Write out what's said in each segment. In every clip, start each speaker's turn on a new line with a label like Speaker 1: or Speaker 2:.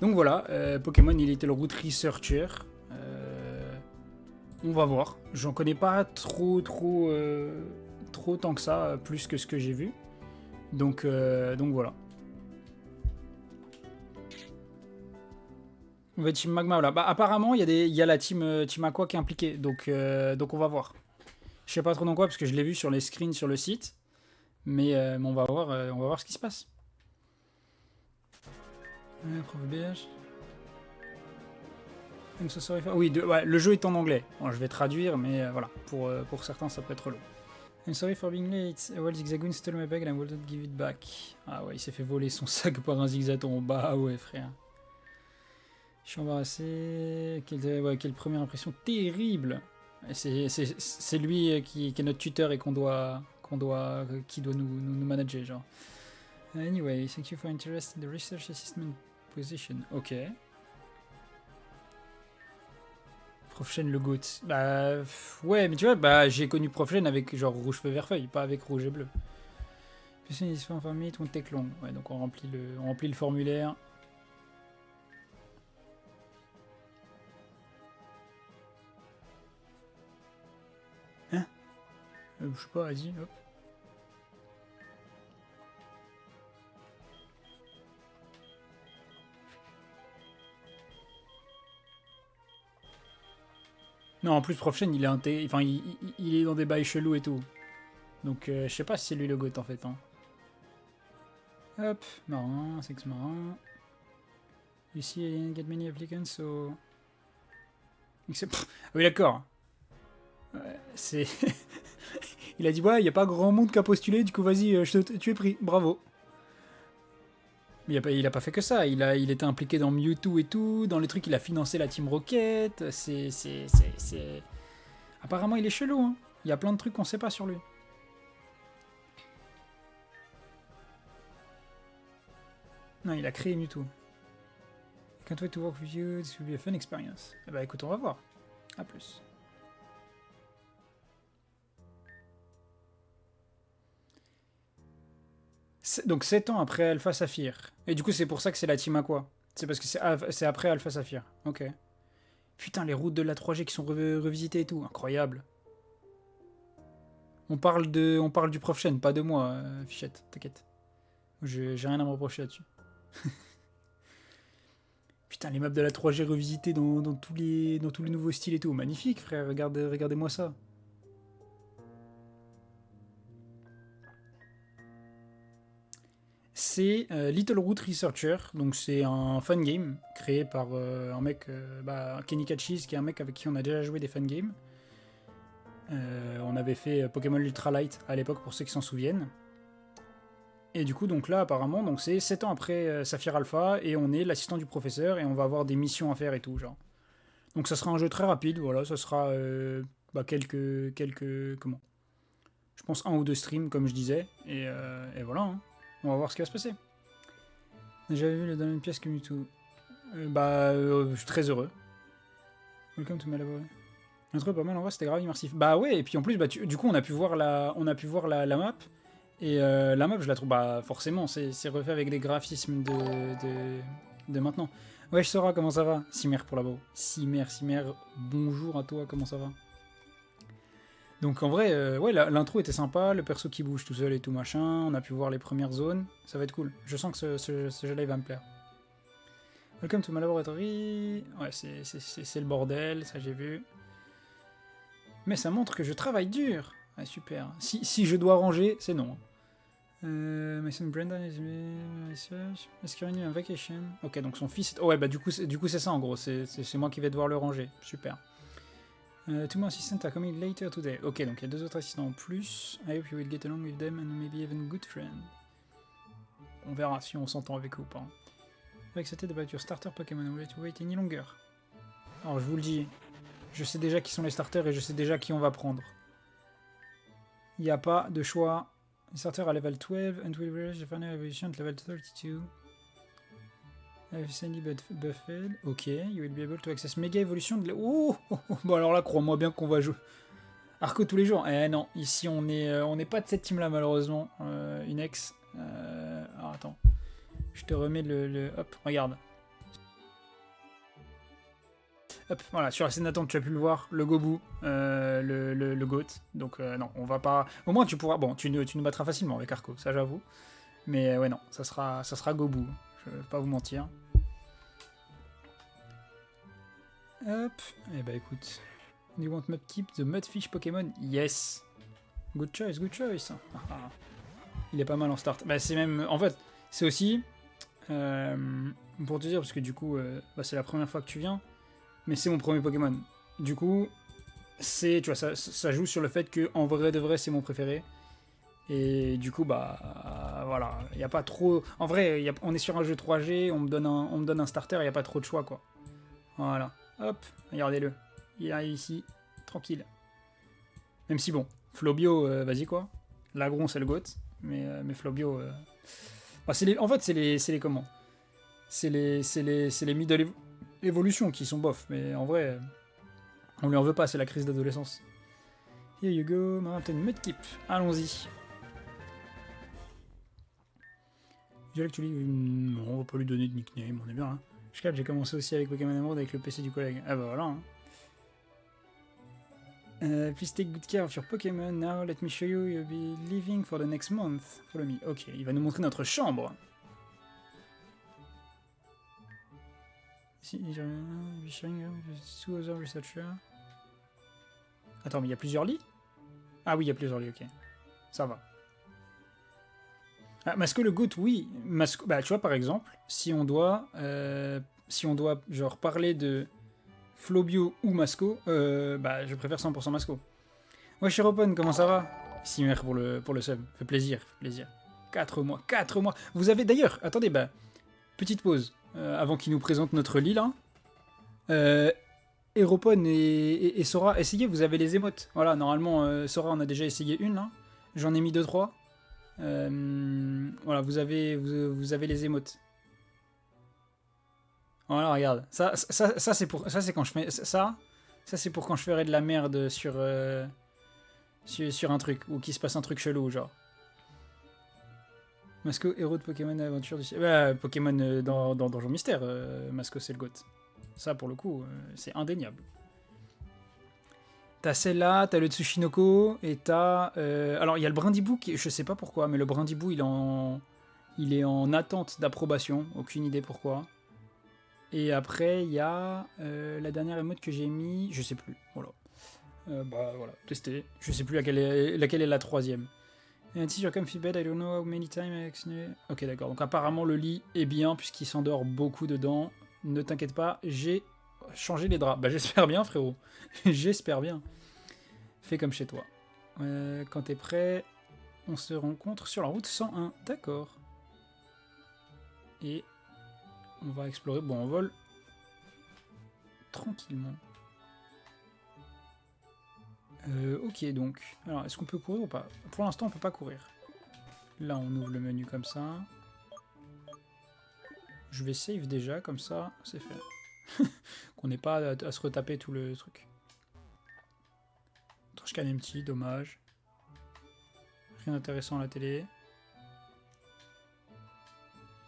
Speaker 1: Donc voilà, Pokémon Little Root Researcher. On va voir. J'en connais pas trop tant que ça, plus que ce que j'ai vu. Donc voilà. On va Team Magma là. Bah apparemment il y a la team Aqua qui est impliquée. Donc on va voir. Je sais pas trop dans quoi parce que je l'ai vu sur les screens sur le site. Mais on va voir ce qui se passe. Prof BH. I'm so sorry for... Oui, ouais, le jeu est en anglais. Bon, je vais traduire, mais voilà. Pour certains, ça peut être long. I'm sorry for being late. A wild Zigzagoon stole my bag and I will not give it back. Ah ouais, il s'est fait voler son sac par un Zigzaton. Bah ouais, frère. Je suis embarrassé. Quelle première impression terrible. C'est lui qui est notre tuteur et qui doit nous manager, genre. Anyway, thank you for interest in the research assistant position. Ok. Profchen le GOAT. Bah ouais, mais tu vois, bah j'ai connu Profchen avec genre rouge feu vert feuille, pas avec rouge et bleu. Person is informé, it won't take long. Ouais, donc on remplit le formulaire. Hein je sais pas, vas-y, hop. Non, en plus, Profchen, il est enfin, il est dans des bails chelous et tout. Donc, je sais pas si c'est lui le GOAT en fait. Hein. Hop, marin, sexe marin. Ici, I didn't get many applicants, so. Ah oui, d'accord. C'est. Il a dit, ouais, il n'y a pas grand monde qui a postulé, du coup, vas-y, tu es pris, bravo. Mais il a pas fait que ça, il était impliqué dans Mewtwo et tout, dans les trucs, il a financé la Team Rocket, Apparemment, il est chelou, hein. Il y a plein de trucs qu'on sait pas sur lui. Non, il a créé Mewtwo. Can't wait to work with you, this will be a fun experience. Eh bah écoute, on va voir. A plus. Donc 7 ans après Alpha Saphir. Et du coup, c'est pour ça que c'est la Team Aqua. C'est parce que c'est après Alpha Saphir. Ok. Putain, les routes de la 3G qui sont revisitées et tout. Incroyable. On parle du Prof Chen, pas de moi, Fichette, t'inquiète. J'ai rien à me reprocher là-dessus. Putain, les maps de la 3G revisitées dans tous les nouveaux styles et tout. Magnifique, frère, regardez-moi ça. C'est Little Root Researcher, donc c'est un fun game créé par un mec, Kenny Kachis, qui est un mec avec qui on a déjà joué des fun games. On avait fait Pokémon Ultra Light à l'époque pour ceux qui s'en souviennent. Et du coup, donc là, apparemment, donc c'est 7 ans après Saphir Alpha, et on est l'assistant du professeur, et on va avoir des missions à faire et tout, genre. Donc ça sera un jeu très rapide, voilà, ça sera comment je pense 1 ou 2 streams, comme je disais, et voilà, hein. On va voir ce qui va se passer. J'avais vu dans une pièce que Mewtwo. Je suis très heureux. Welcome to my labo. Un truc pas mal en vrai, c'était grave immersif. Bah ouais, et puis en plus, du coup, on a pu voir la map. Et la map, je la trouve, forcément, c'est refait avec des graphismes de maintenant. Ouais, je saurai comment ça va. Simer pour labo. Simer, bonjour à toi, comment ça va? Donc en vrai, ouais, l'intro était sympa, le perso qui bouge tout seul et tout machin, on a pu voir les premières zones, ça va être cool. Je sens que ce jeu-là, il va me plaire. Welcome to my laboratory. Ouais, c'est le bordel, ça j'ai vu. Mais ça montre que je travaille dur. Ouais, super. Si je dois ranger, c'est non. My son Brendan is research. Is currently on vacation. Ok, donc son fils... Oh ouais, du coup c'est ça en gros, c'est moi qui vais devoir le ranger. Super. Two more assistants are coming later today. Ok, donc il y a 2 autres assistants en plus. I hope you will get along with them and maybe even good friend. On verra si on s'entend avec eux ou pas. Very excited about your starter Pokémon. Will you wait any longer? Alors je vous le dis, je sais déjà qui sont les starters et je sais déjà qui on va prendre. Il n'y a pas de choix. Les starters à level 12 and will reach the final evolution at level 32. I've suddenly buffed. Ok, you will be able to access Mega Evolution. Bon alors là, crois-moi bien qu'on va jouer Arco tous les jours. Eh non, ici on n'est pas de cette team là malheureusement. Une ex. Alors attends, je te remets le... Hop, regarde. Hop, voilà, sur la scène d'attente, tu as pu le voir, le Gobu, le GOAT. Donc non, on va pas... Au moins, tu pourras... Bon, tu nous battras facilement avec Arco, ça j'avoue. Mais ouais, non, ça sera Gobu. Je vais pas vous mentir. Hop, et bah écoute. Do you want to keep the Mudfish Pokémon? Yes. Good choice, good choice. Il est pas mal en start. Bah c'est même... En fait, c'est aussi... pour te dire, parce que du coup, bah, c'est la première fois que tu viens, mais c'est mon premier Pokémon. Du coup, tu vois, ça joue sur le fait que en vrai de vrai, c'est mon préféré. Et du coup, bah voilà, il n'y a pas trop... En vrai, on est sur un jeu 3G, on me donne un starter, il n'y a pas trop de choix, quoi. Voilà. Hop, regardez-le. Il arrive ici, tranquille. Même si bon, Flobio, vas-y quoi. Lagron, c'est le GOAT, mais Flobio... Bah, en fait, c'est les comment? C'est les middle évolutions qui sont bof, mais en vrai, on lui en veut pas, c'est la crise d'adolescence. Here you go, Mountain Mudkip, allons-y. Je dirais que tu lis, on va pas lui donner de nickname, on est bien, hein. Je capte, j'ai commencé aussi avec Pokémon Emerald avec le PC du collègue. Ah bah voilà, hein. Please take good care of your Pokémon. Now let me show you. You'll be leaving for the next month. Follow me. Ok, il va nous montrer notre chambre. Attends, mais il y a plusieurs lits? Ah oui, il y a plusieurs lits, ok. Ça va. Ah, Masco le GOAT, oui. Masco, bah tu vois par exemple, si on doit genre parler de Flobio ou Masco, bah je préfère 100% Masco. Ouais, Chiropon, comment ça va? Simer pour le sub, fait plaisir, fait plaisir. 4 mois, 4 mois. Vous avez d'ailleurs, attendez, bah, petite pause, avant qu'il nous présente notre lit là. Héropon et Sora, essayez, vous avez les émotes. Voilà, normalement, Sora, on a déjà essayé une là. J'en ai mis 2-3. Voilà, vous avez les émotes. Voilà, regarde. Ça c'est quand je fais ça c'est pour quand je ferai de la merde sur un truc ou qu'il se passe un truc chelou genre. Masco, héros de Pokémon Aventure du ciel. Bah, Pokémon dans Donjon Mystère, Masco c'est le GOAT. Ça pour le coup, c'est indéniable. T'as celle-là, t'as le Tsushinoko, et t'as... alors il y a le Brindibou, je sais pas pourquoi, mais le Brindibou il est en attente d'approbation, aucune idée pourquoi. Et après il y a la dernière emote que j'ai mis, je sais plus, voilà. Bah voilà, testé, je sais plus laquelle est la troisième. And si you're comfy bed, I don't know how many times Ok d'accord, donc apparemment le lit est bien puisqu'il s'endort beaucoup dedans. Ne t'inquiète pas, j'ai changé les draps. Bah j'espère bien frérot, j'espère bien. Fais comme chez toi. Quand t'es prêt, on se rencontre sur la route 101. D'accord. Et on va explorer. Bon, on vole tranquillement. Ok, donc. Alors, est-ce qu'on peut courir ou pas? Pour l'instant, on peut pas courir. Là, on ouvre le menu comme ça. Je vais save déjà, comme ça, c'est fait. Qu'on n'ait pas à se retaper tout le truc. Trashcan empty, dommage. Rien d'intéressant à la télé.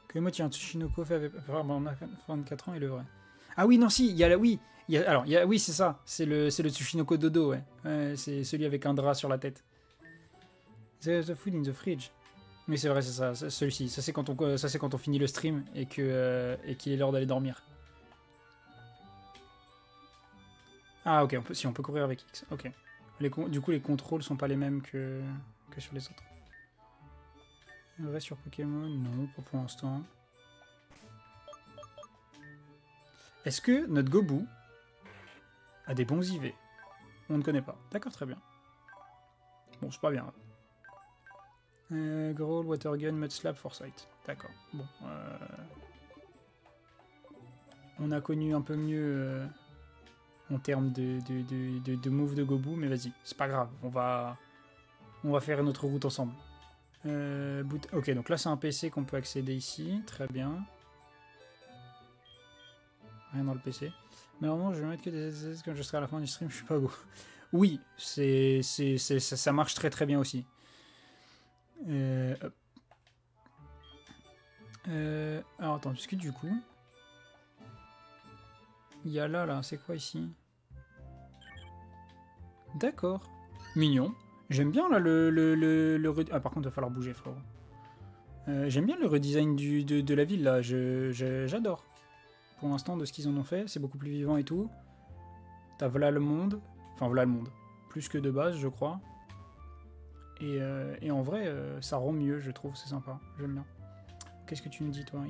Speaker 1: Que moi, tiens, Tsushinoko fait avec 24 ans et le vrai. Ah oui, non, si, il y a la. Oui, oui, c'est ça. C'est le Tsushinoko Dodo, ouais. C'est celui avec un drap sur la tête. There's the food in the fridge. Oui, c'est vrai, c'est ça. Celui-ci. Ça, c'est quand on finit le stream et qu'il est l'heure d'aller dormir. Ah, ok, on peut courir avec X. Ok. Du coup, les contrôles sont pas les mêmes que sur les autres. Vrai sur Pokémon? Non, pas pour l'instant. Est-ce que notre Gobu a des bons IV? On ne connaît pas. D'accord, très bien. Bon, c'est pas bien. Growl, Watergun, Mudslap, Foresight. D'accord. Bon. On a connu un peu mieux en termes de move de Gobu, mais vas-y, c'est pas grave. On va faire notre route ensemble. Ok, donc là c'est un PC qu'on peut accéder ici. Très bien. Rien dans le PC. Mais normalement, je vais mettre que des SS quand je serai à la fin du stream, je suis pas beau. Oui, ça marche très très bien aussi. Alors attends, puisque du coup... Il y a là, c'est quoi ici? D'accord. Mignon. J'aime bien là Ah par contre, il va falloir bouger, frérot. J'aime bien le redesign de la ville là, j'adore. Pour l'instant, de ce qu'ils en ont fait, c'est beaucoup plus vivant et tout. T'as voilà le monde. Enfin, voilà le monde. Plus que de base, je crois. Et en vrai, ça rend mieux, je trouve, c'est sympa. J'aime bien. Qu'est-ce que tu me dis, toi?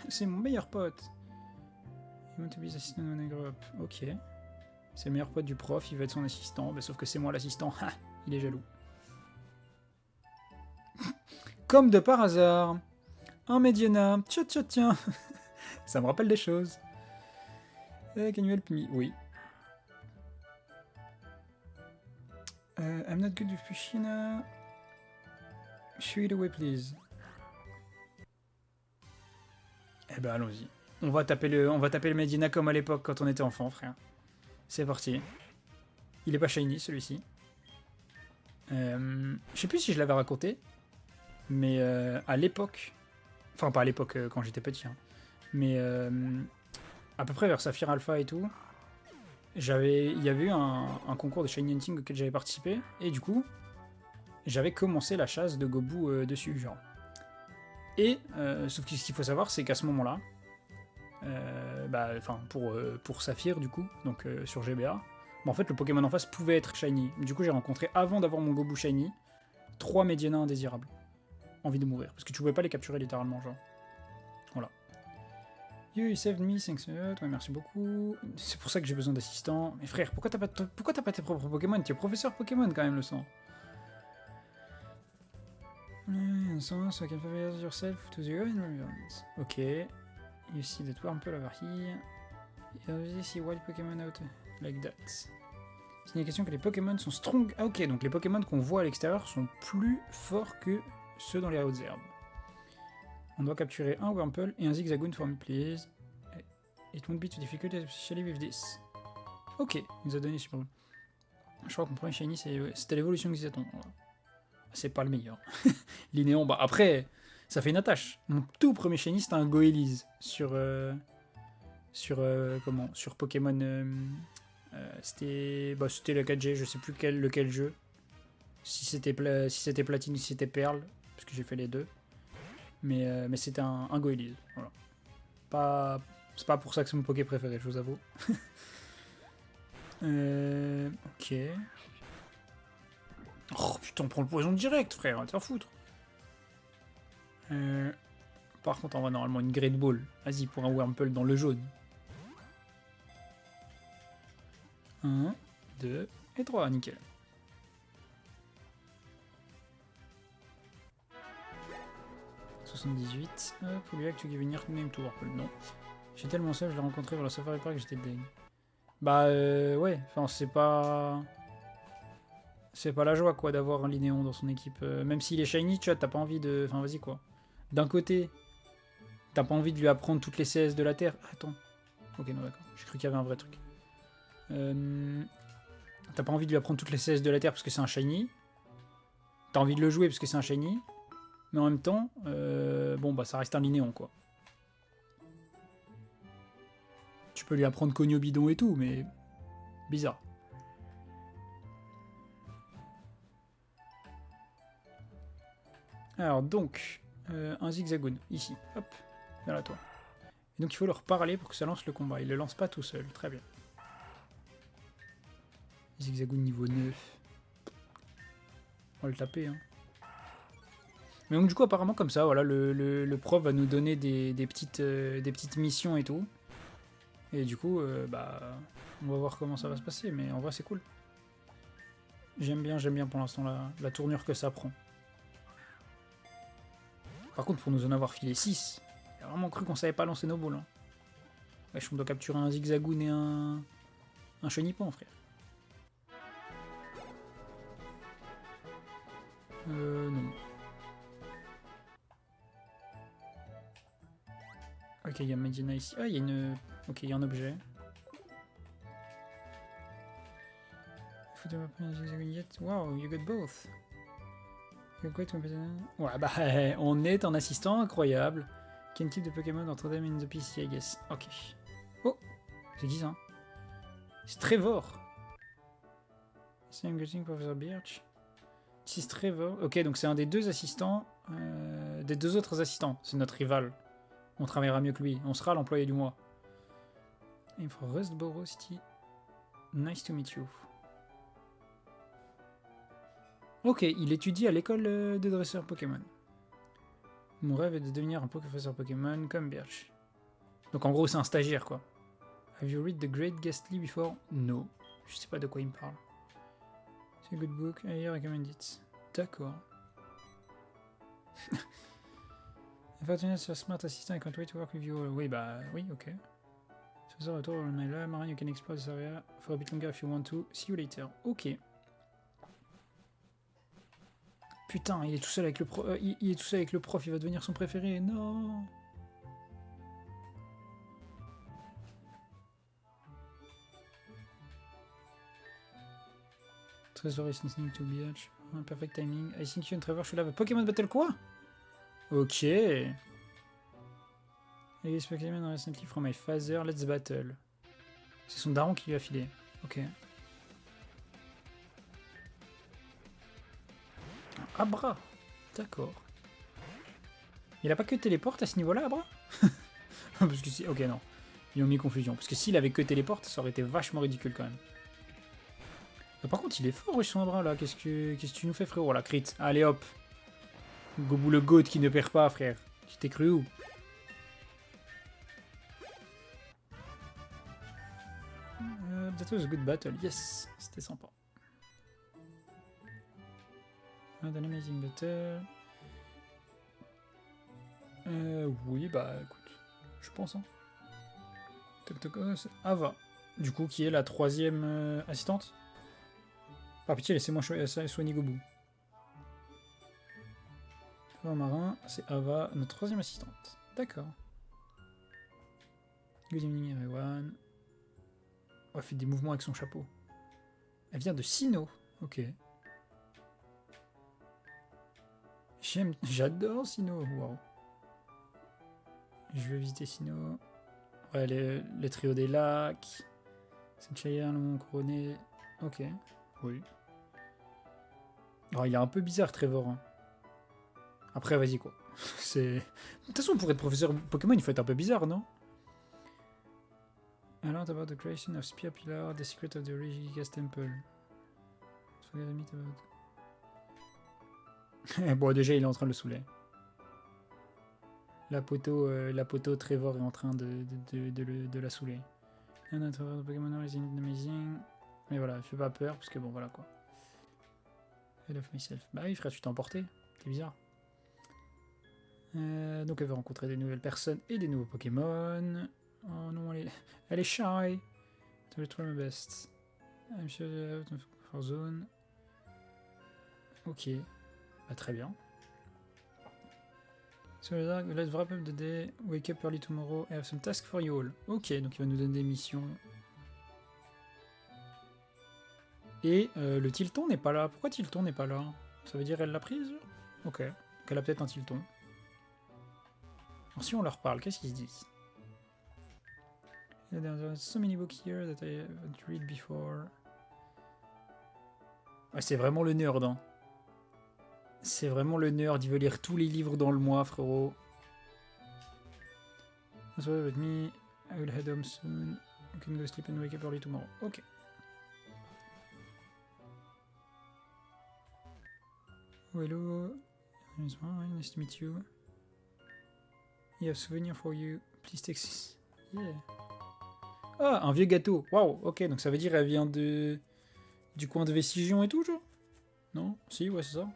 Speaker 1: C'est mon meilleur pote. You want to be the assistant when I grow up. Ok. C'est le meilleur pote du prof, il va être son assistant. Bah, sauf que c'est moi l'assistant. Il est jaloux. Comme de par hasard. Un Mediana. Tiens. Ça me rappelle des choses. Can you help me? Oui. I'm not good with Pushina. Show it away, please. Eh ben, allons-y. On va taper le Medina comme à l'époque quand on était enfant, frère. C'est parti. Il est pas shiny, celui-ci. Je sais plus si je l'avais raconté, mais à l'époque... Enfin, pas à l'époque, quand j'étais petit, hein, mais à peu près vers Saphir Alpha et tout, il y avait eu un concours de Shiny Hunting auquel j'avais participé, et du coup, j'avais commencé la chasse de Gobu dessus, genre. Et, sauf que ce qu'il faut savoir, c'est qu'à ce moment-là, pour Saphir, du coup, donc sur GBA, en fait, le Pokémon en face pouvait être Shiny. Du coup, j'ai rencontré, avant d'avoir mon Gobu Shiny, 3 Mediana indésirables. Envie de mourir, parce que tu pouvais pas les capturer littéralement, genre. Voilà. You saved me, thanks a lot. Ouais, merci beaucoup. C'est pour ça que j'ai besoin d'assistants. Mais frère, pourquoi t'as pas tes propres Pokémon? Tu es professeur Pokémon quand même, le sang. So I can familiarize yourself to the environment. Ok. You see that Wurmple over here. You already see wild Pokémon out like that. C'est une question que les Pokémon sont strong. Ah ok, donc les Pokémon qu'on voit à l'extérieur sont plus forts que ceux dans les hautes herbes. On doit capturer un Wurmple et un Zigzagoon for me, please. It won't be too difficult, especially with this. Ok, il nous a donné super bon. Je crois que mon premier shiny, c'était l'évolution Xiaton. C'est pas le meilleur. Linéon, bah après, ça fait une attache. Mon tout premier shiny, c'était un Goélise sur Pokémon. C'était la 4G, je sais plus lequel jeu. Si c'était Platine, si c'était Perle, parce que j'ai fait les deux. Mais c'était un Goélise. Voilà. C'est pas pour ça que c'est mon Poké préféré, je vous avoue. Ok. Oh putain, on prend le poison direct, frère, on va te faire foutre. Par contre, on va normalement une Great Ball. Vas-y, pour un Wurmple dans le jaune. 1, 2 et 3, nickel. « 78. Hop, lui que tu venir même tout Wurmple. Non. J'ai tellement seul, je l'ai rencontré dans la Safari Park, j'étais deg. Bah ouais, enfin c'est pas la joie quoi d'avoir un Linéon dans son équipe. Même s'il est shiny, tu vois, t'as pas envie de... Enfin vas-y quoi. D'un côté, t'as pas envie de lui apprendre toutes les CS de la Terre. Attends. Ok, non d'accord, j'ai cru qu'il y avait un vrai truc. T'as pas envie de lui apprendre toutes les CS de la Terre parce que c'est un shiny. T'as envie de le jouer parce que c'est un shiny. Mais en même temps, bon bah ça reste un Linéon quoi. Tu peux lui apprendre Cogno Bidon et tout, mais bizarre. Alors donc, un Zigzagoon, ici, hop, vers toi. Et donc il faut leur parler pour que ça lance le combat. Il le lance pas tout seul, très bien. Zigzagoon niveau 9. On va le taper, hein. Mais donc du coup apparemment comme ça, voilà, le prof va nous donner des petites missions et tout. Et du coup, on va voir comment ça va se passer, mais en vrai c'est cool. J'aime bien pour l'instant la tournure que ça prend. Par contre, pour nous en avoir filé 6, j'ai vraiment cru qu'on savait pas lancer nos boules. Hein. Wesh, on doit capturer un Zigzagoon et un Chenipan, frère. Non. Ok, il y a Medina ici. Ah, il y a une... Ok, il y a un objet. Wow, you got both. Ouais, bah, on est un assistant incroyable. Can keep the Pokémon entre them in the PC, I guess. Ok. Oh, c'est qui ça? C'est Trevor. I'm getting Professor Birch. C'est Trevor. Ok, donc c'est un des deux assistants, des deux autres assistants. C'est notre rival. On travaillera mieux que lui. On sera l'employé du mois. I'm from Rustboro City. Nice to meet you. Ok, il étudie à l'école de dresseur Pokémon. Mon rêve est de devenir un professeur Pokémon comme Birch. Donc en gros, c'est un stagiaire, quoi. Have you read The Great Ghastly before? No. Je sais pas de quoi il me parle. C'est a good book, I recommend it. D'accord. Fortunate sur Smart Assistant, I can't wait to work with you. Oui, bah, oui, ok. So retour on my lab, Marine, you can explore this area for a bit longer if you want to. See you later. Ok. Putain, il est tout seul avec le prof. Il est tout seul avec le prof, il va devenir son préféré. Non. Trésor is listening to Birch. Perfect timing. I think you and Trevor should have a Pokémon Battle quoi? Ok. I use Pokémon recently from my father. Let's battle. C'est son daron qui lui a filé. Ok. Abra. D'accord. Il a pas que téléporte à ce niveau-là, Abra? Parce que si... Ok, non. Ils ont mis confusion. Parce que s'il avait que téléporte, ça aurait été vachement ridicule quand même. Par contre, il est fort, son Abra, là. Qu'est-ce que tu nous fais, frérot? La crit. Allez, hop. Gobu le goat qui ne perd pas, frère. Tu t'es cru où? That was a good battle. Yes. C'était sympa. An amazing battle. Oui, bah, écoute. Je pense, hein. Toc toc, c'est Ava. Du coup, qui est la troisième assistante. Par pitié, laissez-moi soigner Gobu. Trevor Marin, c'est Ava, notre troisième assistante. D'accord. Good evening everyone. Oh, elle fait des mouvements avec son chapeau. Elle vient de Sinnoh. Ok. J'adore Sinnoh. Wow. Je vais visiter Sinnoh. Ouais, le trio des lacs. Saint-Chayar, le mont couronné. Ok. Oui. Oh, il est un peu bizarre, Trevor. Hein. Après, vas-y, quoi. C'est... De toute façon, pour être professeur Pokémon, il faut être un peu bizarre, non? I learned about the creation of Spear Pillar, the secret of the Regigigas Temple. Bon, déjà, il est en train de le saouler. La poteau Trevor est en train de la saouler. Notre Pokémon is amazing. Mais voilà, fais pas peur, parce que bon, voilà quoi. I love myself. Bah oui, frère, tu t'es emporté. C'est bizarre. Donc, elle veut rencontrer des nouvelles personnes et des nouveaux Pokémon. Oh non, elle est shy. To try my best. I'm sure for zone. Ok. Bah, très bien. So let's wrap up the day. Wake up early tomorrow. I have some tasks for you all. Ok, donc il va nous donner des missions. Et le Tilton n'est pas là. Pourquoi Tilton n'est pas là? Ça veut dire elle l'a prise? Ok. Donc elle a peut-être un Tilton. Alors si on leur parle, qu'est-ce qu'ils se disent? There's so many books here that I haven't read before. Ouais, c'est vraiment le nerd, hein. C'est vraiment le nerd, il veut lire tous les livres dans le mois, frérot. That's why with me, I will head home soon. You can go sleep and wake up early tomorrow. Ok. Oh, hello. Nice to meet you. I have a souvenir for you. Please take this. Yeah. Ah, un vieux gâteau. Waouh, ok, donc ça veut dire qu'elle vient du coin de Vestigion et tout, genre? Non? Si, ouais, c'est ça.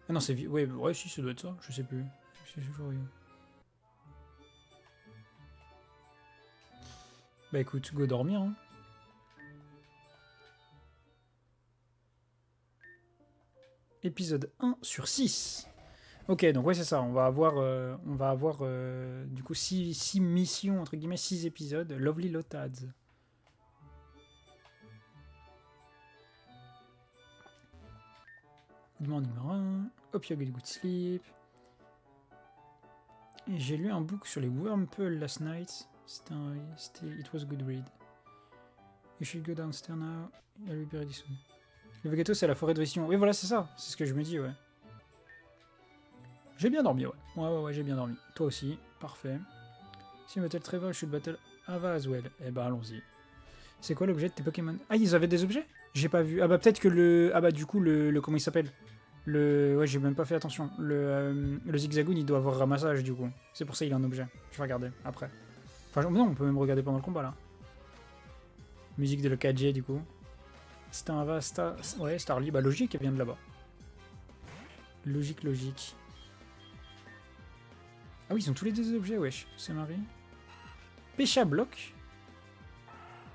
Speaker 1: Ah non, c'est vieux. Ouais, si, ça doit être ça. Je sais plus. C'est toujours vieux. Bah écoute, go dormir, hein. Épisode 1 sur 6. Ok, donc ouais, c'est ça. On va avoir du coup 6 missions, entre guillemets, 6 épisodes. Lovely Lotads. Good morning, marin. Hope you get good sleep. J'ai lu un book sur les Wurmple last night. It was a good read. You should go downstairs now. I'll be ready soon. Le Vegato, c'est la forêt de Vestion. Oui, voilà, c'est ça. C'est ce que je me dis, ouais. J'ai bien dormi, ouais. Ouais, j'ai bien dormi. Toi aussi. Parfait. Si you battle Trevor, should battle Ava as well. Eh ben, allons-y. C'est quoi l'objet de tes Pokémon? Ah, ils avaient des objets? J'ai pas vu. Ah bah, peut-être que le... Ah bah, du coup, le comment il s'appelle? Ouais, j'ai même pas fait attention. Le Zigzagoon, il doit avoir ramassage, du coup. C'est pour ça qu'il a un objet. Je vais regarder, après. Enfin, non, on peut même regarder pendant le combat, là. Musique de le 4G, du coup. C'était un vaste... Ouais, Starly, bah logique, elle vient de là-bas. Logique. Ah oui, ils ont tous les deux objets, wesh. C'est Marie. Pécha bloc.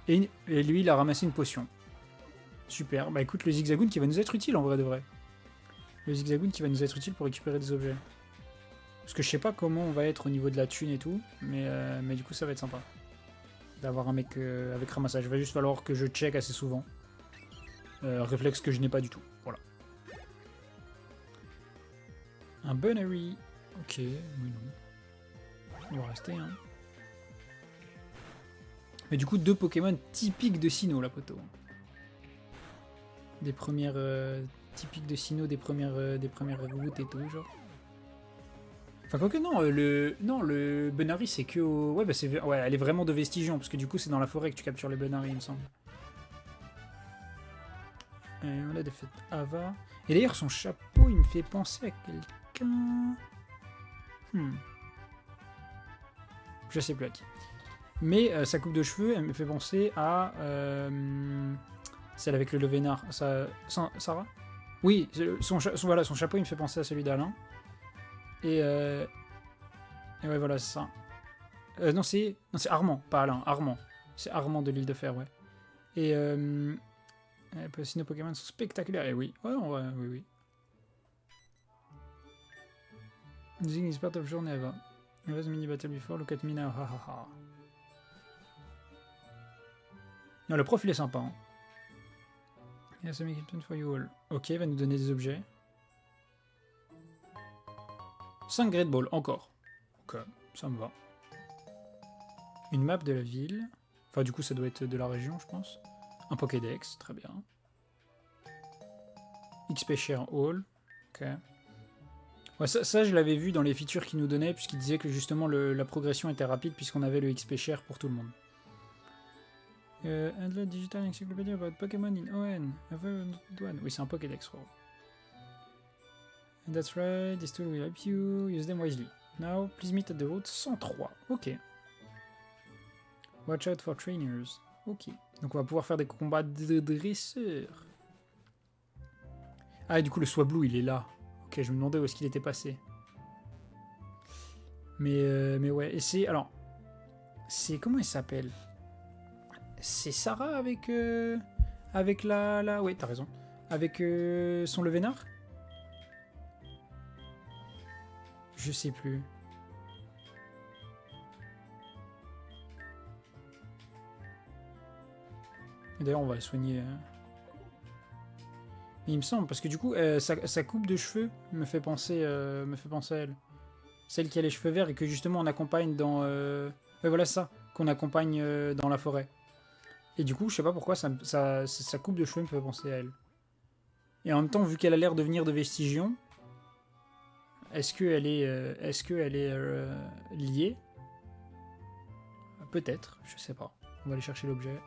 Speaker 1: Et lui, il a ramassé une potion. Super. Bah écoute, le Zigzagoon qui va nous être utile, en vrai de vrai. Le Zigzagoon qui va nous être utile pour récupérer des objets. Parce que je sais pas comment on va être au niveau de la thune et tout, mais du coup, ça va être sympa. D'avoir un mec avec ramassage. Il va juste falloir que je check assez souvent. Réflexe que je n'ai pas du tout. Voilà. Un Bunnery. Ok, oui, non. On va rester, hein. Mais du coup, 2 Pokémon typiques de Sinnoh, la poteau. Des premières... typiques de Sinnoh, des premières routes et tout, genre. Enfin, quoique non, le Bunnery, c'est que au... Ouais, bah c'est... Ouais, elle est vraiment de Vestigion, parce que du coup, c'est dans la forêt que tu captures les Bunnery, il me semble. On a des fêtes Ava. Et d'ailleurs, son chapeau, il me fait penser à quelqu'un... Je sais plus à qui. Mais sa coupe de cheveux, elle me fait penser à... celle avec le Levénard. Sarah? Oui, son chapeau, il me fait penser à celui d'Alain. Et ouais, voilà, c'est ça. Non, c'est Armand, pas Alain, Armand. C'est Armand de l'île de Fer, ouais. Et... Nos Pokémon sont spectaculaires, et oui. Ouais, en vrai, oui. Using is part of journey Ava. It was a mini battle before, look at me now, ha. Non, le prof, il est sympa, hein. Yes, I make it for you all. Ok, il va nous donner des objets. 5 Great Ball, encore. Ok, ça me va. Une map de la ville. Enfin, du coup, ça doit être de la région, je pense. Un Pokédex, très bien. XP Share All. Ok. Ouais, ça je l'avais vu dans les features qu'il nous donnait, puisqu'il disait que justement la progression était rapide, puisqu'on avait le XP Share pour tout le monde. Handle Digital Encyclopedia about Pokémon in ON. Oui, c'est un Pokédex, frérot. That's right, this tool will help you. Use them wisely. Now, please meet at the route 103. Ok. Watch out for trainers. Ok. Donc on va pouvoir faire des combats de dresseurs. Ah, et du coup, le Swablu, il est là. Ok, je me demandais où est-ce qu'il était passé. Mais ouais, et c'est... Alors, c'est... Comment il s'appelle? C'est Sarah avec... avec la... Ouais, t'as raison. Avec son Levénard? Je sais plus. D'ailleurs, on va la soigner. Il me semble, parce que du coup, sa coupe de cheveux me fait penser à elle. Celle qui a les cheveux verts et que justement on accompagne dans... Ouais, voilà ça, qu'on accompagne dans la forêt. Et du coup, je sais pas pourquoi, sa coupe de cheveux me fait penser à elle. Et en même temps, vu qu'elle a l'air de venir de Vestigion, est-ce qu'elle est liée? Peut-être, je sais pas. On va aller chercher l'objet.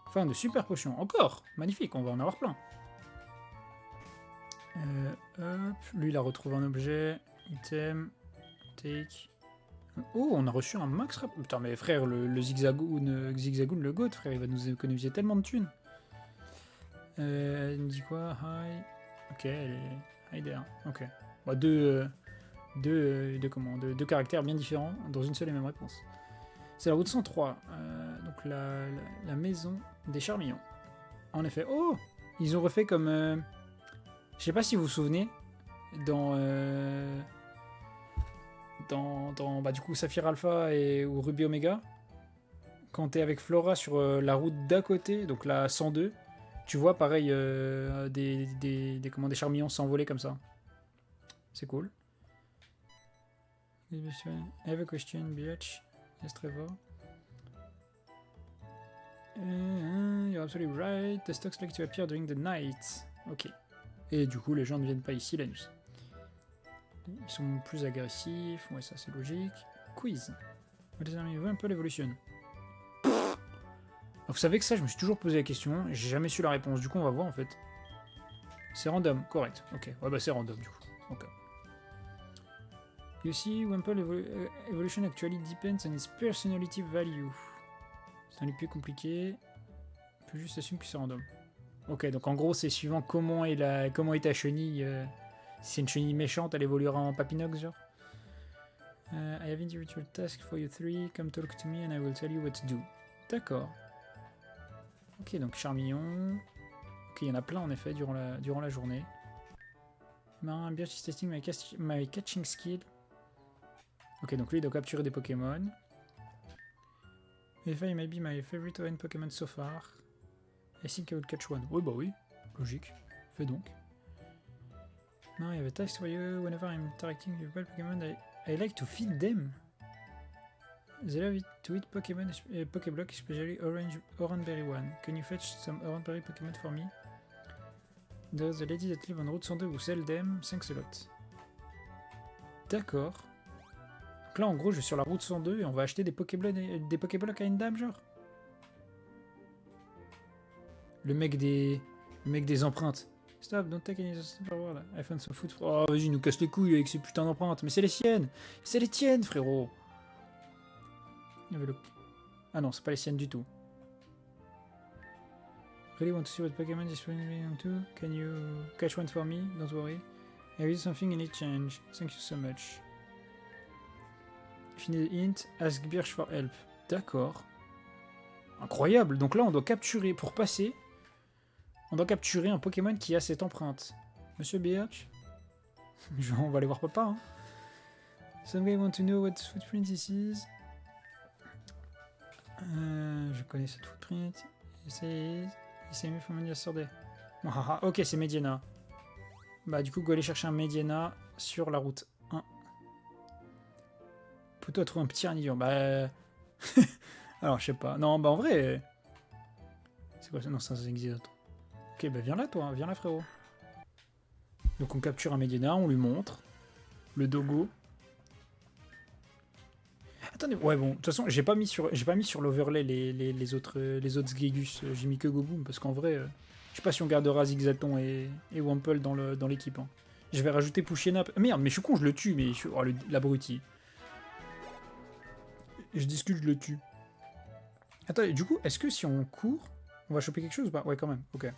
Speaker 1: Enfin, de super potions. Encore! Magnifique, on va en avoir plein. Hop. Lui, il a retrouvé un objet. Item. Take. Oh, on a reçu un max rap. Putain, mais frère, le Zigzagoon, le goat, frère, il va nous économiser tellement de thunes. Elle me dit quoi? Hi. Ok, elle est... Hi there. Ok. Bon, deux caractères bien différents dans une seule et même réponse. C'est la route 103. Donc la maison des Charmillons. En effet. Oh! Ils ont refait comme... je sais pas si vous vous souvenez, dans bah, du coup Saphir Alpha ou Ruby Omega, quand t'es avec Flora sur la route d'à côté, donc la 102, tu vois pareil des charmillons s'envoler comme ça. C'est cool. I have a question, bitch. Yes, Trevor. You're absolutely right. The stocks like to appear during the night. Ok. Et du coup, les gens ne viennent pas ici la nuit. Ils sont plus agressifs. Ouais, ça c'est logique. Quiz. What is Wimple Evolution? Vous savez que ça, je me suis toujours posé la question. J'ai jamais su la réponse. Du coup, on va voir en fait. C'est random, correct. Ok. Ouais, bah c'est random du coup. Ok. You see, Wimple Evolution actually depends on its personality value. C'est un peu plus compliqué. On peut juste assumer que c'est random. Ok, donc en gros, c'est suivant comment est ta chenille. Si c'est une chenille méchante, elle évoluera en papinox, genre. I have individual task for you three. Come talk to me and I will tell you what to do. D'accord. Ok, donc Charmillon. Ok, il y en a plein en effet durant la journée. Marin Birch is testing my catching skill. Ok, donc lui il doit capturer des Pokémon. If I may be my favorite ON Pokémon so far. I think I will catch one. Oui, bah oui, logique. Fais donc. Now I have a task for you. Whenever I'm interacting with wild Pokémon, I like to feed them. They love to eat Pokémon, Pokéblock, especially Oranberry one. Can you fetch some Oranberry Pokémon for me? There's a lady that live on Route 102 who sell them. Thanks a lot. D'accord. Donc là, en gros, je vais sur la route 102 et on va acheter des Pokéblocks à une dame, genre. Le mec des empreintes. Stop, don't take any stuff. I found some food. Oh, vas-y, il nous casse les couilles avec ces putains d'empreintes. Mais c'est les siennes. C'est les tiennes, frérot. Il y avait le... Ah non, c'est pas les siennes du tout. Really want to see what Pokémon is running to? Can you catch one for me? Don't worry. I will do something in exchange. Thank you so much. If you need a hint, ask Birch for help. D'accord. Incroyable. Donc là, on doit capturer, pour passer, on doit capturer un Pokémon qui a cette empreinte. Monsieur Birch? On va aller voir papa. Hein. Some guy want to know what footprint this is. Je connais cette footprint. C'est mieux from yesterday. Ok, c'est Mediana. Bah du coup, go aller chercher un Mediana sur la route 1. Plutôt trouver un petit Arnivore. Bah... Alors, je sais pas. Non, bah en vrai... C'est quoi ça? Non, ça existe. Ok, bah viens là, toi. Viens là, frérot. Donc on capture un Mediana, on lui montre. Le dogo. Attendez, ouais bon, de toute façon, j'ai pas mis sur l'overlay les autres Sgegus, j'ai mis que Goboom, parce qu'en vrai, je sais pas si on gardera Zigzaton et Wample dans l'équipe. Hein. Je vais rajouter Pushenap. Merde, mais je suis con, je le tue, mais oh, l'abruti. Je discute, je le tue. Attends, du coup, est-ce que si on court, on va choper quelque chose ou pas? Ouais, quand même, ok.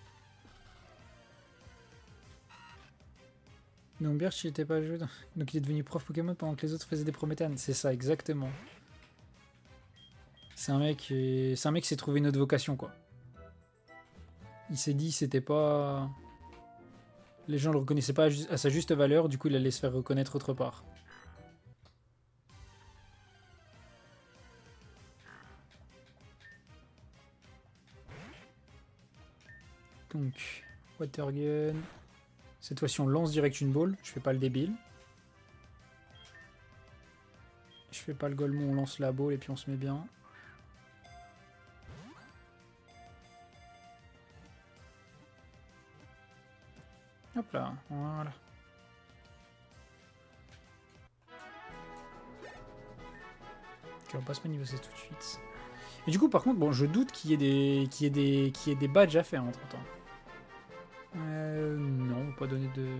Speaker 1: Donc Birch, il était pas joué dans... Donc il est devenu prof Pokémon pendant que les autres faisaient des Prométhanes. C'est ça, exactement. C'est un mec qui s'est trouvé une autre vocation, quoi. Il s'est dit c'était pas... Les gens le reconnaissaient pas à sa juste valeur, du coup il allait se faire reconnaître autre part. Donc, Water Gun. Cette fois-ci on lance direct une balle, je fais pas le débile. Je fais pas le Golemon, on lance la balle et puis on se met bien. Hop là, voilà. Ok, on passe pas niveau 16 tout de suite. Et du coup, par contre, bon, je doute qu'il y ait des badges à faire entre temps. Non, on va pas donner de...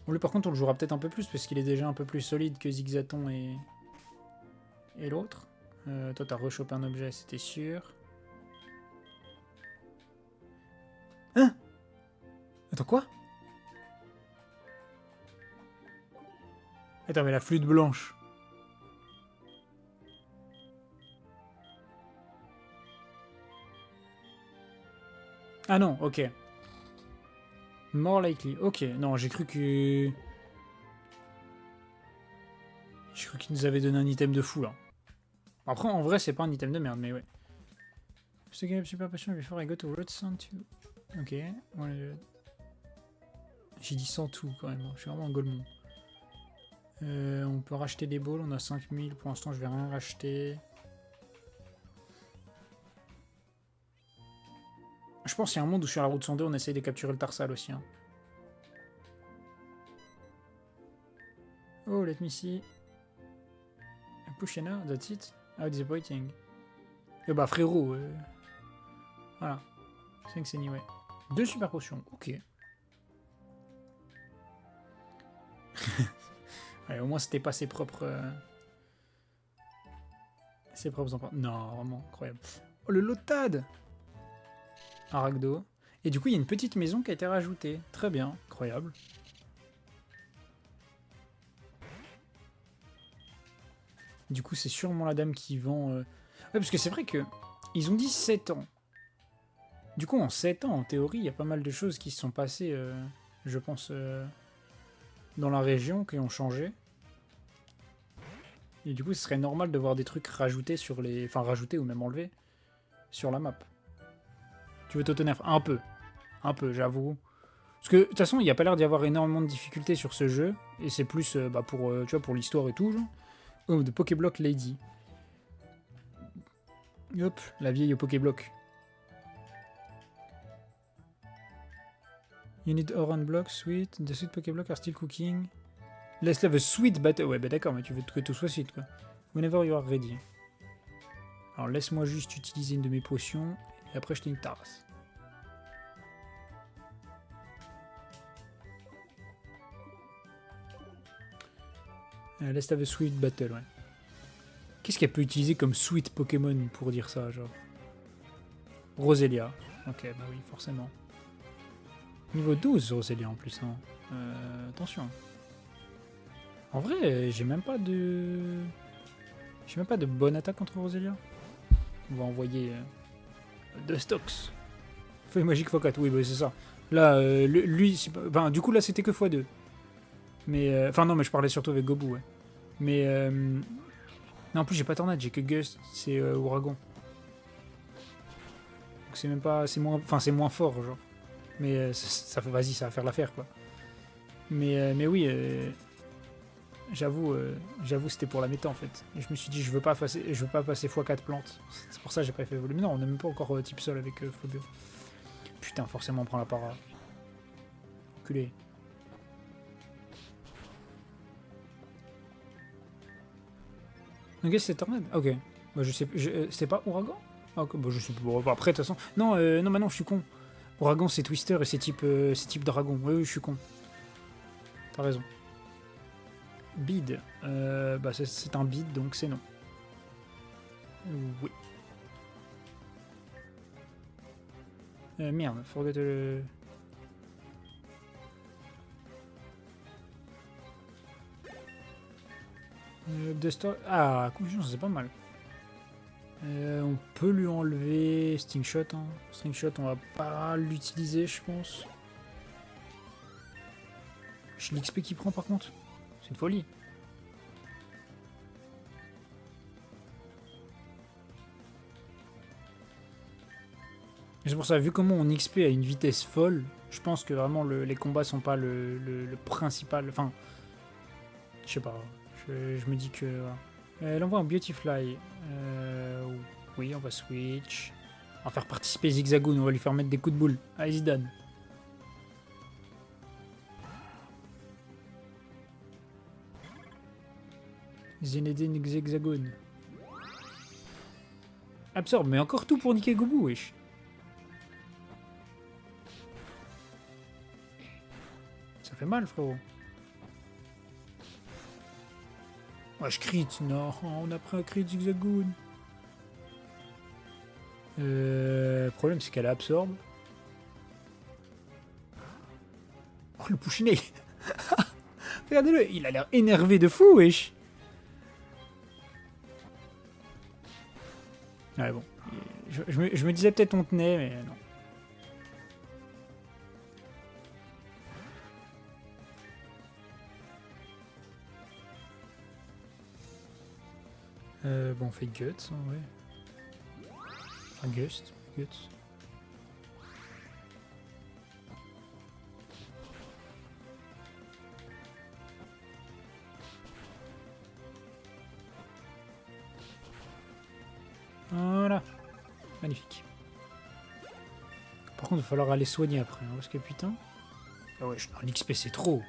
Speaker 1: Bon, lui, par contre, on le jouera peut-être un peu plus parce qu'il est déjà un peu plus solide que Zigzaton et l'autre. Toi, t'as rechopé un objet, c'était sûr. Hein? Attends, quoi? Attends, mais la flûte blanche. Ah non, ok. More likely. Ok, non, j'ai cru que... J'ai cru qu'il nous avait donné un item de fou, là. Après, en vrai, c'est pas un item de merde, mais ouais. Ce game super passion before I go to Route 102. Ok, voilà. J'ai dit 100 tout, quand même. Je suis vraiment un golemon. On peut racheter des balls, on a 5000. Pour l'instant, je vais rien racheter. Je pense qu'il y a un monde où sur la route 102, on essaye de capturer le Tarsal aussi. Hein. Oh, let me see. Push now, that's it. How disappointing. Bah frérot. Voilà. Thanks anyway. 2 super potions, ok. Allez, au moins c'était pas ses propres... Ses propres empreintes. Non, vraiment incroyable. Oh, le Lotad. Aragdo. Et du coup, il y a une petite maison qui a été rajoutée. Très bien, incroyable. Du coup, c'est sûrement la dame qui vend... Ouais, parce que c'est vrai que ils ont dit 7 ans. Du coup, en 7 ans, en théorie, il y a pas mal de choses qui se sont passées, je pense, dans la région, qui ont changé. Et du coup, ce serait normal de voir des trucs rajoutés sur les... Enfin, rajoutés ou même enlevés sur la map. Tu veux t'auto-nerf un peu. Un peu, j'avoue. Parce que, de toute façon, il n'y a pas l'air d'y avoir énormément de difficultés sur ce jeu. Et c'est plus pour, tu vois, pour l'histoire et tout, genre. Oh, de Pokéblock Lady. Hop, la vieille au Pokéblock. You need Oran Block, sweet. The sweet Pokéblock are still cooking. Let's have a sweet battle. Ouais, bah d'accord, mais tu veux que tout soit sweet, quoi. Whenever you are ready. Alors, laisse-moi juste utiliser une de mes potions. Et après, je t'ai une tasse. Let's have a sweet battle, ouais. Qu'est-ce qu'elle peut utiliser comme sweet Pokémon pour dire ça, genre Roselia. Ok, bah oui, forcément. Niveau 12, Roselia en plus. Hein. Attention. En vrai, j'ai même pas de... J'ai même pas de bonne attaque contre Roselia. On va envoyer de stocks. Feuille magique x4, oui, bah c'est ça. Là, lui, enfin, du coup, là, c'était que x2. Mais, enfin, non, mais je parlais surtout avec Gobu, ouais. Mais, non, en plus, j'ai pas Tornade, j'ai que Gust, c'est Ouragan. Donc c'est même pas... C'est moins... Enfin, c'est moins fort, genre. Mais ça fait... Vas-y, ça va faire l'affaire, quoi. Mais oui, j'avoue, c'était pour la méta, en fait. Et je me suis dit, je veux pas passer x4 plantes. C'est pour ça que j'ai préféré évoluer. Mais non, on n'a même pas encore type sol avec Flobio. Putain, forcément, on prend la para. Enculé. Ok, c'est Tornade. Ok. Bah, je sais... c'est pas Ouragan. Ah, ok, bah, je sais pas. Bon, après, de toute façon... Non, non, bah non, je suis con. Ouragan, c'est Twister et c'est type dragon. Oui, oui, je suis con. T'as raison. Bide. Bah, c'est un bide, donc c'est non. Oui. Merde, forget le... Ah, confusion, c'est pas mal. On peut lui enlever Stingshot. Hein. Stingshot, on va pas l'utiliser, je pense. L'XP qu'il prend, par contre, c'est une folie. C'est pour ça, vu comment on XP à une vitesse folle, je pense que vraiment les combats sont pas le principal. Enfin, je sais pas. Je me dis que... Voilà. Elle envoie un Beautifly. Oui, on va switch. On va faire participer Zigzagoon, on va lui faire mettre des coups de boule. Allez, Zidane. Zinedine Zigzagoon. Absorbe, mais encore tout pour niquer Gobu, wesh. Ça fait mal, frérot. Ouais, je crit. Non, on a pris un crit Zigzagoon. Le problème, c'est qu'elle absorbe. Oh, le Pouchiné. Regardez-le, il a l'air énervé de fou, wesh. Ouais, bon. Je me disais peut-être on tenait, mais non. Bon, on fait Guts, en vrai. Enfin, Gust. Guts. Voilà. Magnifique. Par contre, il va falloir aller soigner après. Hein, parce que putain... Ah ouais, l'XP c'est trop.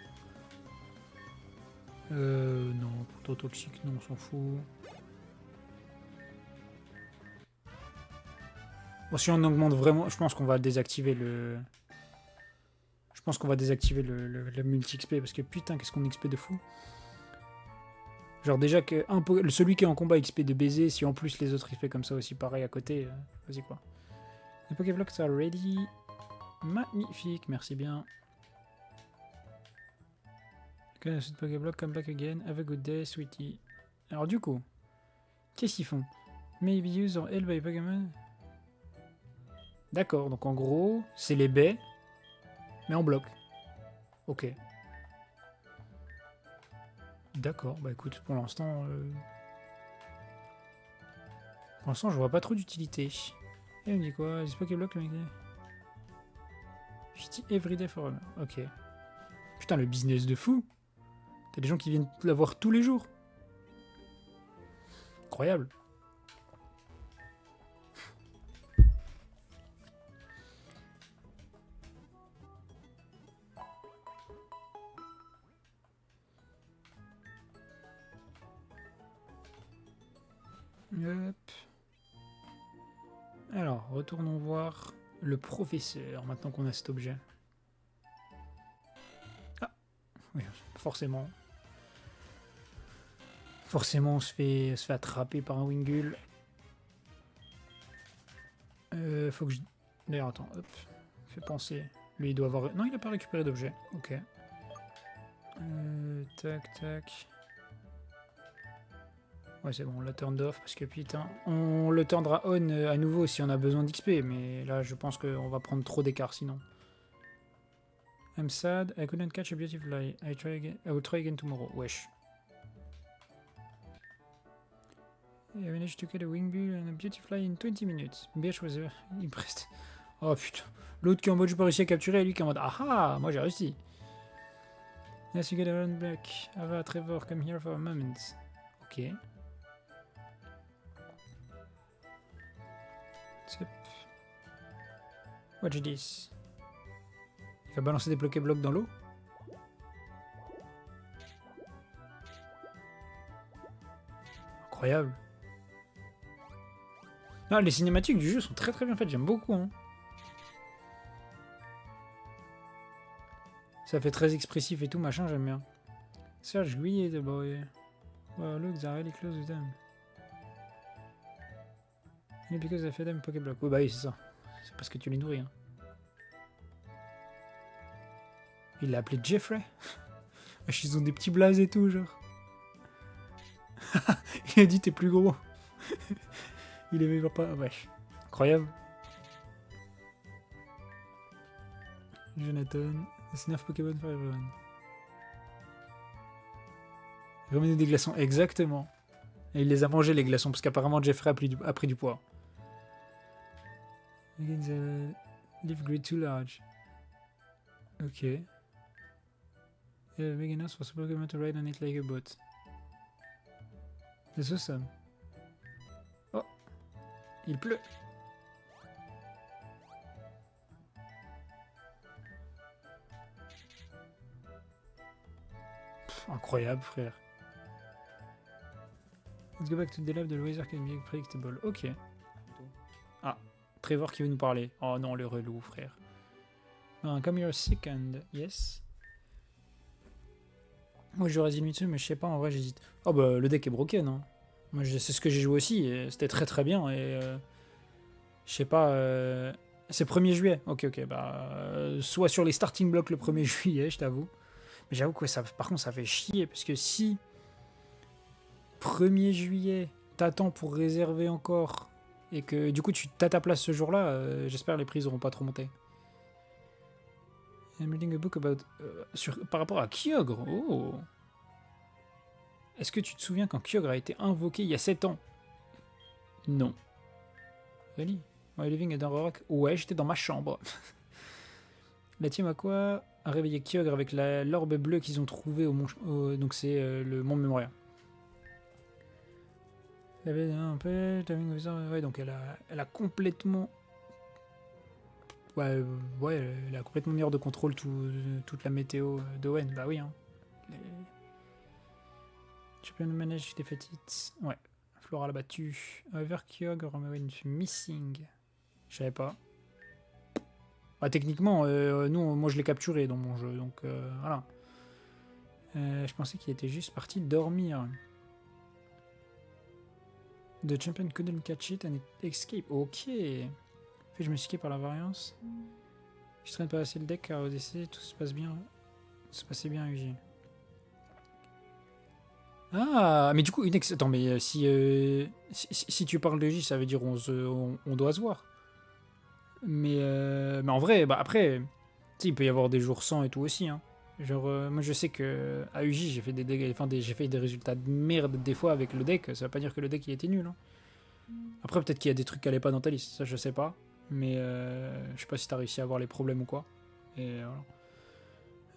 Speaker 1: Non, plutôt toxique, non, on s'en fout. Bon, si on augmente vraiment, je pense qu'on va désactiver le... Je pense qu'on va désactiver le multi-XP, parce que putain, qu'est-ce qu'on XP de fou. Genre déjà, que celui qui est en combat XP de baiser, si en plus les autres XP comme ça aussi, pareil à côté, vas-y quoi. Les Pokéblocks are ready. Magnifique, merci bien. Can I Pokéblock come back again? Have a good day, sweetie. Alors du coup, qu'est-ce qu'ils font? Maybe use or held by Pokémon? D'accord, donc en gros, c'est les baies, mais en bloc. Ok. D'accord, bah écoute, pour l'instant... Pour l'instant, je vois pas trop d'utilité. Et on me dit quoi? This Pokéblock, le mec dit... Everyday forever. Ok. Putain, le business de fou. T'as des gens qui viennent l'avoir tous les jours. Incroyable. Hop. Alors, retournons voir le professeur, maintenant qu'on a cet objet. Ah, oui, forcément. Forcément, on se fait attraper par un Wingull. Faut que je... D'ailleurs, attends, hop. Fait penser. Lui, il doit avoir... Non, il n'a pas récupéré d'objet. Ok. Tac, tac. Ouais, c'est bon, on l'a turned off parce que putain... On le turnera on à nouveau si on a besoin d'XP, mais là, je pense qu'on va prendre trop d'écart sinon. I'm sad, I couldn't catch a beautifly. I will try again tomorrow. Wesh. I managed to get a Wingbull and a Beautifly in 20 minutes. Bitch was impressed. Oh putain. L'autre qui est en mode j'ai pas réussi à capturer et lui qui est en mode ah ah, moi j'ai réussi. Yes, you get a run back. Ava, Trevor, come here for a moment. Ok. Zip. Watch this. Il va balancer des Pokéblocs dans l'eau. Incroyable. Non, les cinématiques du jeu sont très très bien faites, j'aime beaucoup. Hein. Ça fait très expressif et tout, machin, j'aime bien. Serge, oui, the boy. Wow, look, they're really close with them. And because I fed them Pokéblock. Oui, bah oui, c'est ça. C'est parce que tu les nourris. Hein. Il l'a appelé Jeffrey. Ils ont des petits blazes et tout, genre. Il a dit t'es plus gros. Il aimait pas. Wesh. Incroyable. Jonathan. C'est 9 Pokémon for everyone. Ramener des glaçons, exactement. Et il les a mangés, les glaçons, parce qu'apparemment Jeffrey a pris du poids. Leaf grid too large. Ok. Yeah, big enough for super Pokémon to ride on it like a boat. C'est awesome. Oh, il pleut. Pff, incroyable, frère. Let's go back to the lab, the weather can be predictable. Ok. Ah, Trevor qui veut nous parler. Oh non, le relou, frère. Come here second, yes. Moi j'aurais dit Mitsu, mais je sais pas, en vrai j'hésite. Oh bah le deck est broken, hein. Moi c'est ce que j'ai joué aussi, et c'était très très bien, et je sais pas, c'est 1er juillet, ok, bah soit sur les starting blocks le 1er juillet, je t'avoue. Mais j'avoue que ça, par contre ça fait chier, parce que si 1er juillet, t'attends pour réserver encore, et que du coup tu t'as ta place ce jour-là, j'espère les prix auront pas trop monté. I'm reading a book about... par rapport à Kyogre. Oh. Est-ce que tu te souviens quand Kyogre a été invoqué il y a 7 ans? Non. Really? Are you living at Rock? Ouais, j'étais dans ma chambre. La team a quoi? A réveillé Kyogre avec l'orbe bleue qu'ils ont trouvé au mont... donc c'est le mont Memoria. Elle avait un peu... Ouais, donc elle a complètement... Ouais, elle a complètement mis hors de contrôle toute la météo d'Owen. Bah oui, hein. Champion de manège défaitite. Ouais. Flora l'a battu. Overkyogre Romain missing. Je savais pas. Bah, techniquement, moi je l'ai capturé dans mon jeu, donc voilà. Je pensais qu'il était juste parti dormir. The champion couldn't catch it and it escaped. Ok. Je me suis quitté par la variance. Je traîne pas assez le deck car au décès tout se passe bien. Tout se passait bien à UG. Ah, mais du coup, attends, mais si tu parles de J, ça veut dire on doit se voir. Mais en vrai, bah après, il peut y avoir des jours sans et tout aussi. Hein. Genre, moi je sais que à UJ, j'ai fait j'ai fait des résultats de merde des fois avec le deck. Ça veut pas dire que le deck il était nul. Hein. Après, peut-être qu'il y a des trucs qui allaient pas dans ta liste, ça je sais pas. Mais je sais pas si t'as réussi à avoir les problèmes ou quoi. Et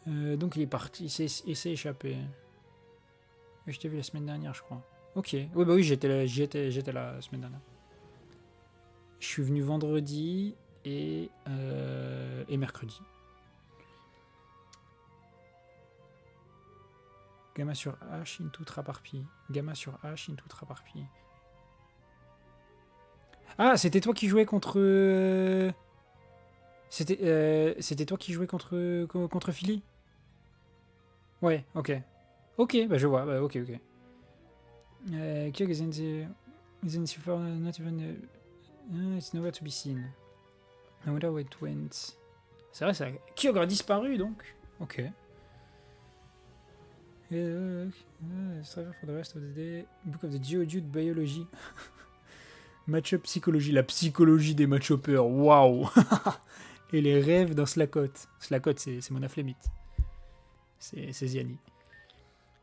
Speaker 1: voilà. Donc il est parti, il s'est échappé. Je t'ai vu la semaine dernière, je crois. Ok. Oui, bah oui, j'étais là la semaine dernière. Je suis venu vendredi et mercredi. Gamma sur H, into Traparpie. Gamma sur H, into Traparpie. Ah, c'était toi qui jouais contre... C'était toi qui jouais contre Philly. Ouais, ok. Ok, bah je vois, bah ok. Kyogre isn't not even... it's nowhere to be seen. No matter where it went. C'est vrai, ça. Kyogre a disparu donc. Ok. Striver for the rest of the day. Book of the Geodude Biology. Match-up psychologie. La psychologie des match-uppers. Waouh. Et les rêves d'un Slakot. Slakot, c'est mon afflémite. C'est Ziani.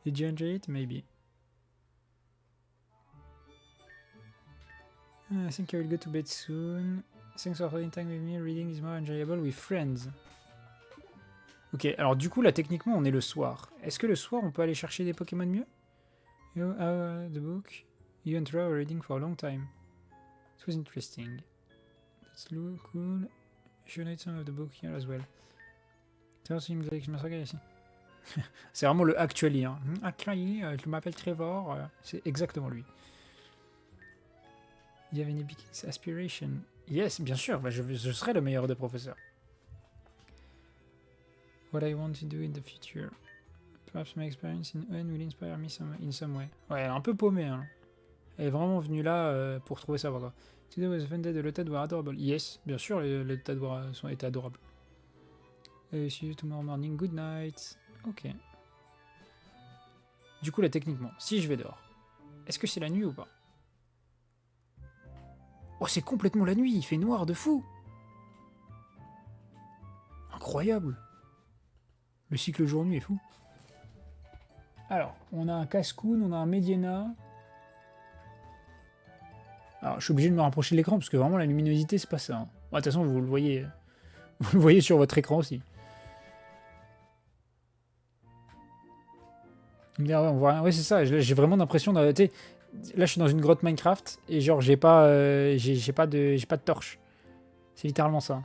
Speaker 1: Did you enjoy it? Maybe. I think I will go to bed soon. Thanks for spending time with me. Reading is more enjoyable with friends. Ok, alors du coup, là, techniquement, on est le soir. Est-ce que le soir, on peut aller chercher des Pokémon mieux? You the book. You and Troy were reading for a long time. It was interesting. That's cool. You should read some of the book here as well. C'est vraiment le actually. Hein. Actually, je m'appelle Trevor. C'est exactement lui. You have any big aspiration? Yes, bien sûr. Bah, je serai le meilleur des professeurs. What I want to do in the future. Perhaps my experience in UN will inspire me in some way. Ouais, elle est un peu paumée. Hein. Elle est vraiment venue là pour trouver ça. Quoi. Today was offended, the Lotad were adorable. Yes, bien sûr, les Lotad étaient adorables. See you tomorrow morning, good night. Ok. Du coup, là, techniquement, si je vais dehors, est-ce que c'est la nuit ou pas? Oh, c'est complètement la nuit, il fait noir de fou. Incroyable. Le cycle jour-nuit est fou. Alors, on a un Cascoon, on a un Mediana. Alors, je suis obligé de me rapprocher de l'écran parce que vraiment la luminosité, c'est pas ça. Hein. Bon, de toute façon, vous le voyez sur votre écran aussi. Ouais, on voit rien. Ouais, c'est ça. J'ai vraiment l'impression là, je suis dans une grotte Minecraft et genre j'ai pas de torche. C'est littéralement ça.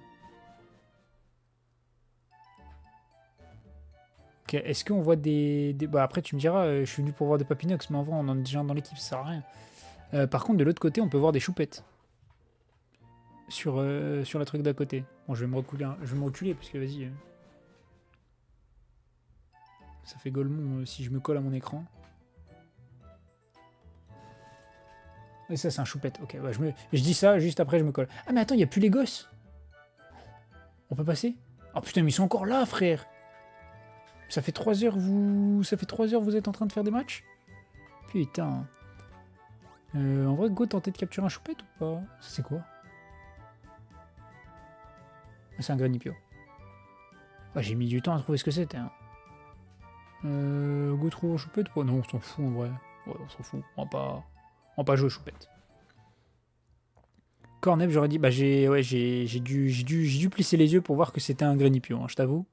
Speaker 1: Ok, est-ce qu'on voit des... Bah après tu me diras, je suis venu pour voir des Papinox, mais en vrai on en est déjà dans l'équipe, ça sert à rien. Par contre de l'autre côté on peut voir des choupettes. Sur la truc d'à côté. Bon je vais me reculer parce que vas-y. Ça fait Golemon si je me colle à mon écran. Et ça c'est un choupette, ok. Bah, je dis ça, juste après je me colle. Ah mais attends, il n'y a plus les gosses. On peut passer? Oh putain mais ils sont encore là frère. Ça fait 3 heures vous êtes en train de faire des matchs? Putain. En vrai, go tenter de capturer un choupette ou pas? Ça c'est quoi? C'est un Granipio. Ouais, j'ai mis du temps à trouver ce que c'était. Hein. Go trouver un choupette ou pas? Non, on s'en fout en vrai. Ouais, on s'en fout. On va pas jouer choupette. Cornep, j'aurais dit, bah j'ai dû plisser les yeux pour voir que c'était un Granipio, hein, je t'avoue.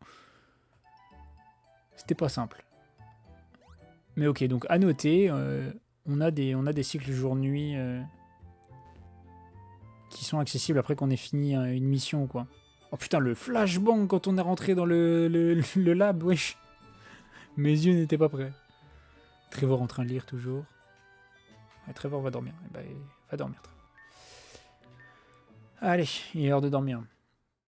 Speaker 1: C'était pas simple. Mais ok, donc à noter, on a des cycles jour-nuit qui sont accessibles après qu'on ait fini une mission, quoi. Oh putain, le flashbang quand on est rentré dans le lab, wesh. Mes yeux n'étaient pas prêts. Trevor en train de lire toujours. Ouais, Trevor va dormir. Eh ben, va dormir, Trevor. Allez, il est l'heure de dormir.